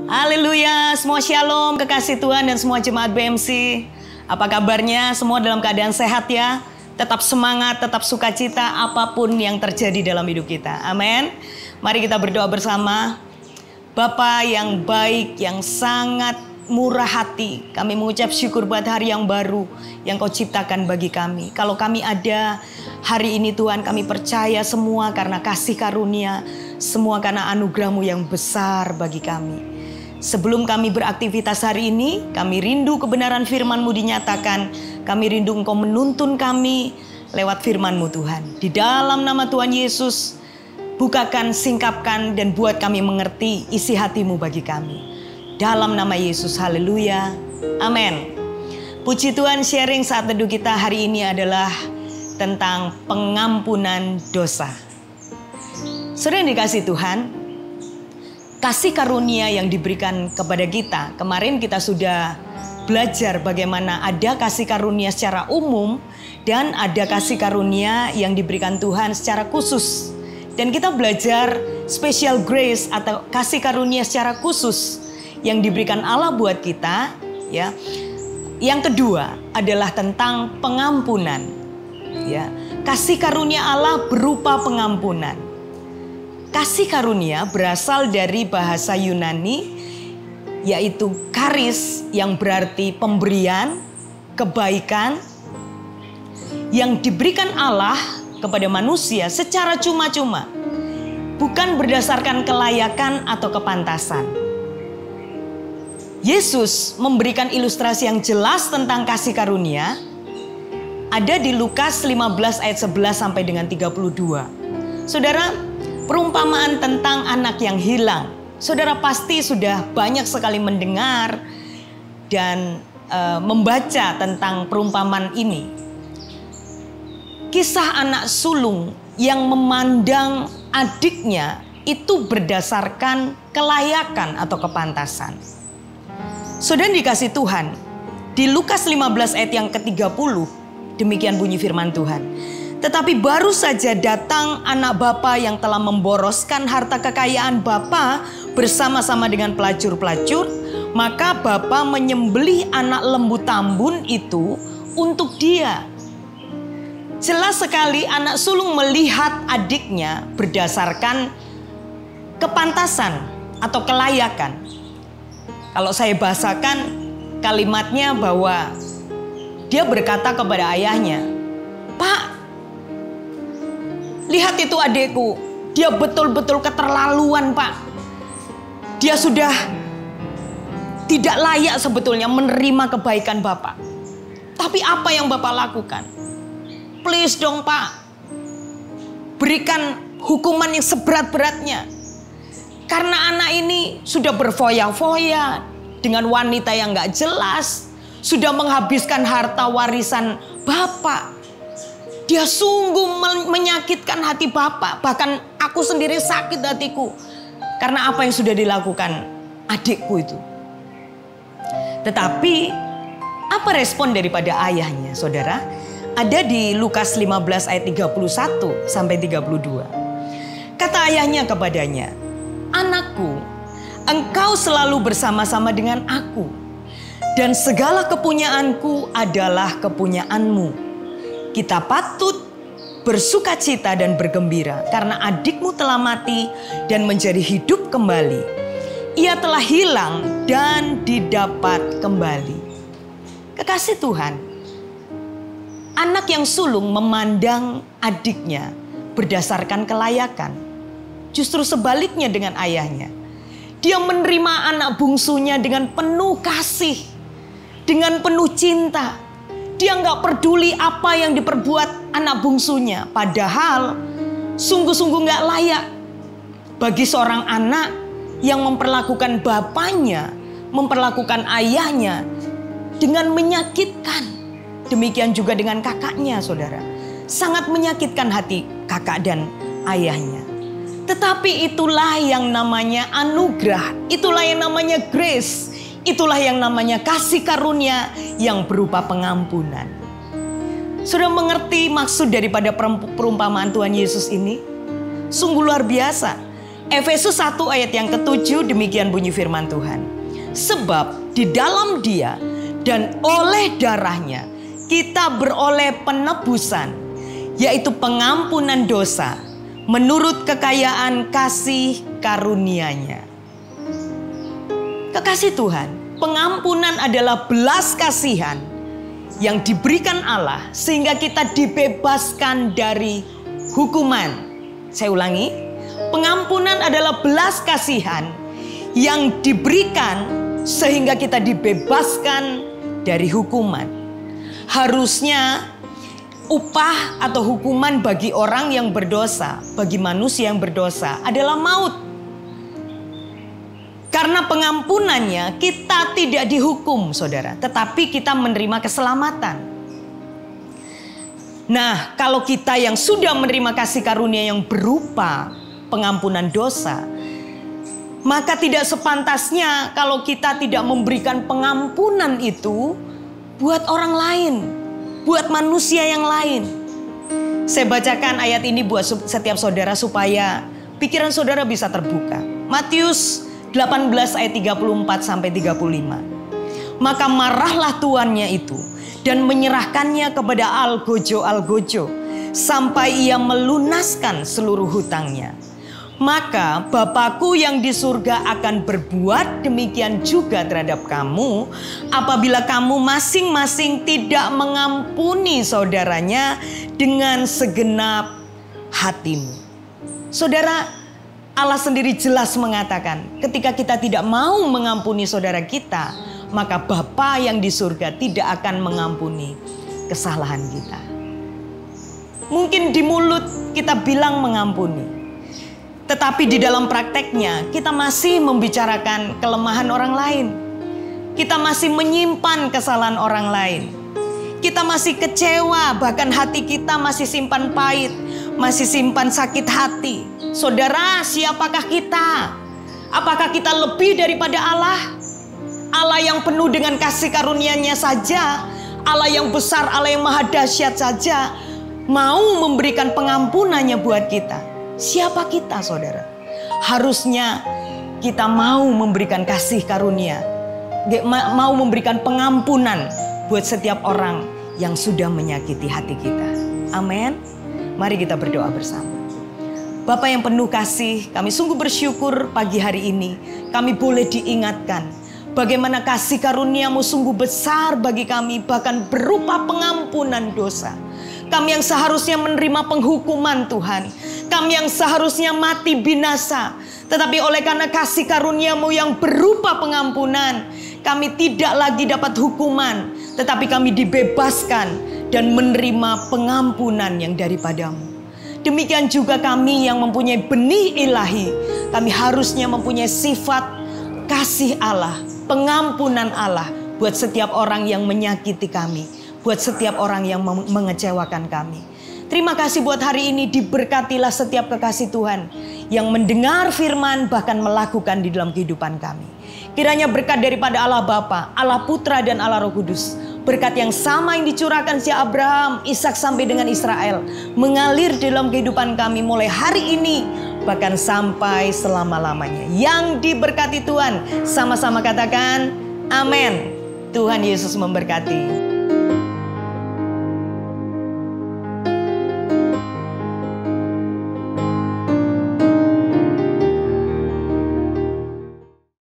Haleluya, semua shalom, kekasih Tuhan dan semua jemaat BMC. Apa kabarnya? Semua dalam keadaan sehat ya? Tetap semangat, tetap sukacita apapun yang terjadi dalam hidup kita. Amin. Mari kita berdoa bersama. Bapa yang baik, yang sangat murah hati, kami mengucap syukur buat hari yang baru yang Kau ciptakan bagi kami. Kalau kami ada hari ini Tuhan, kami percaya semua karena kasih karunia, semua karena anugerah-Mu yang besar bagi kami. Sebelum kami beraktivitas hari ini, kami rindu kebenaran firman-Mu dinyatakan. Kami rindu Engkau menuntun kami lewat firman-Mu Tuhan. Di dalam nama Tuhan Yesus, bukakan, singkapkan, dan buat kami mengerti isi hati-Mu bagi kami. Dalam nama Yesus, haleluya, amin. Puji Tuhan, sharing saat teduh kita hari ini adalah tentang pengampunan dosa. Saudara yang dikasih Tuhan, kasih karunia yang diberikan kepada kita. Kemarin kita sudah belajar bagaimana ada kasih karunia secara umum dan ada kasih karunia yang diberikan Tuhan secara khusus. Dan kita belajar special grace atau kasih karunia secara khusus yang diberikan Allah buat kita, ya. Yang kedua adalah tentang pengampunan, ya. Kasih karunia Allah berupa pengampunan. Kasih karunia berasal dari bahasa Yunani, yaitu charis, yang berarti pemberian, kebaikan, yang diberikan Allah kepada manusia secara cuma-cuma, bukan berdasarkan kelayakan atau kepantasan. Yesus memberikan ilustrasi yang jelas tentang kasih karunia, ada di Lukas 15 ayat 11 sampai dengan 32. Saudara, perumpamaan tentang anak yang hilang. Saudara pasti sudah banyak sekali mendengar dan membaca tentang perumpamaan ini. Kisah anak sulung yang memandang adiknya itu berdasarkan kelayakan atau kepantasan. Saudara dikasih Tuhan, di Lukas 15 ayat yang ke-30, demikian bunyi firman Tuhan. Tetapi baru saja datang anak bapa yang telah memboroskan harta kekayaan bapa bersama-sama dengan pelacur-pelacur, maka bapa menyembelih anak lembu tambun itu untuk dia. Jelas sekali anak sulung melihat adiknya berdasarkan kepantasan atau kelayakan. Kalau saya bahasakan kalimatnya bahwa dia berkata kepada ayahnya, "Pak, lihat itu adikku, dia betul-betul keterlaluan Pak. Dia sudah tidak layak sebetulnya menerima kebaikan Bapak. Tapi apa yang Bapak lakukan? Please dong Pak, berikan hukuman yang seberat-beratnya. Karena anak ini sudah berfoya-foya dengan wanita yang gak jelas, sudah menghabiskan harta warisan Bapak. Dia sungguh menyakitkan hati Bapak. Bahkan aku sendiri sakit hatiku karena apa yang sudah dilakukan adikku itu." Tetapi apa respon daripada ayahnya, saudara? Ada di Lukas 15 ayat 31 sampai 32. Kata ayahnya kepadanya, "Anakku, engkau selalu bersama-sama dengan aku, dan segala kepunyaanku adalah kepunyaanmu. Kita patut bersukacita dan bergembira karena adikmu telah mati dan menjadi hidup kembali. Ia telah hilang dan didapat kembali." Kekasih Tuhan, anak yang sulung memandang adiknya berdasarkan kelayakan. Justru sebaliknya dengan ayahnya. Dia menerima anak bungsunya dengan penuh kasih, dengan penuh cinta. Dia nggak peduli apa yang diperbuat anak bungsunya. Padahal sungguh-sungguh nggak layak bagi seorang anak yang memperlakukan bapaknya, memperlakukan ayahnya dengan menyakitkan. Demikian juga dengan kakaknya, saudara. Sangat menyakitkan hati kakak dan ayahnya. Tetapi itulah yang namanya anugerah. Itulah yang namanya grace. Itulah yang namanya kasih karunia yang berupa pengampunan. Sudah mengerti maksud daripada perumpamaan Tuhan Yesus ini? Sungguh luar biasa. Efesus 1 ayat yang ke-7 demikian bunyi firman Tuhan. Sebab di dalam Dia dan oleh darahnya kita beroleh penebusan, yaitu pengampunan dosa menurut kekayaan kasih karunia-Nya. Kekasih Tuhan, pengampunan adalah belas kasihan yang diberikan Allah sehingga kita dibebaskan dari hukuman. Saya ulangi, pengampunan adalah belas kasihan yang diberikan sehingga kita dibebaskan dari hukuman. Harusnya upah atau hukuman bagi orang yang berdosa, bagi manusia yang berdosa adalah maut. Karena pengampunannya kita tidak dihukum, saudara, tetapi kita menerima keselamatan. Nah, kalau kita yang sudah menerima kasih karunia yang berupa pengampunan dosa, maka tidak sepantasnya kalau kita tidak memberikan pengampunan itu buat orang lain, buat manusia yang lain. Saya bacakan ayat ini buat setiap saudara supaya pikiran saudara bisa terbuka. Matius 18 ayat 34 sampai 35. Maka marahlah tuannya itu dan menyerahkannya kepada algojo sampai ia melunaskan seluruh hutangnya. Maka Bapakku yang di surga akan berbuat demikian juga terhadap kamu apabila kamu masing-masing tidak mengampuni saudaranya dengan segenap hatimu. Saudara, Allah sendiri jelas mengatakan ketika kita tidak mau mengampuni saudara kita, maka Bapa yang di surga tidak akan mengampuni kesalahan kita. Mungkin di mulut kita bilang mengampuni, tetapi di dalam prakteknya kita masih membicarakan kelemahan orang lain. Kita masih menyimpan kesalahan orang lain. Kita masih kecewa, bahkan hati kita masih simpan pahit, masih simpan sakit hati. Saudara, siapakah kita? Apakah kita lebih daripada Allah? Allah yang penuh dengan kasih karunia-Nya saja, Allah yang besar, Allah yang maha dahsyat saja mau memberikan pengampunannya buat kita. Siapa kita, saudara? Harusnya kita mau memberikan kasih karunia, mau memberikan pengampunan buat setiap orang yang sudah menyakiti hati kita. Amin. Mari kita berdoa bersama. Bapa yang penuh kasih, kami sungguh bersyukur pagi hari ini kami boleh diingatkan bagaimana kasih karunia-Mu sungguh besar bagi kami, bahkan berupa pengampunan dosa. Kami yang seharusnya menerima penghukuman Tuhan, kami yang seharusnya mati binasa, tetapi oleh karena kasih karunia-Mu yang berupa pengampunan, kami tidak lagi dapat hukuman, tetapi kami dibebaskan dan menerima pengampunan yang daripada-Mu. Demikian juga kami yang mempunyai benih ilahi, kami harusnya mempunyai sifat kasih Allah, pengampunan Allah buat setiap orang yang menyakiti kami, buat setiap orang yang mengecewakan kami. Terima kasih buat hari ini, diberkatilah setiap kekasih Tuhan yang mendengar firman bahkan melakukan di dalam kehidupan kami. Kiranya berkat daripada Allah Bapa, Allah Putra dan Allah Roh Kudus, berkat yang sama yang dicurahkan si Abraham, Ishak sampai dengan Israel, mengalir dalam kehidupan kami mulai hari ini bahkan sampai selama-lamanya. Yang diberkati Tuhan, sama-sama katakan amin. Tuhan Yesus memberkati.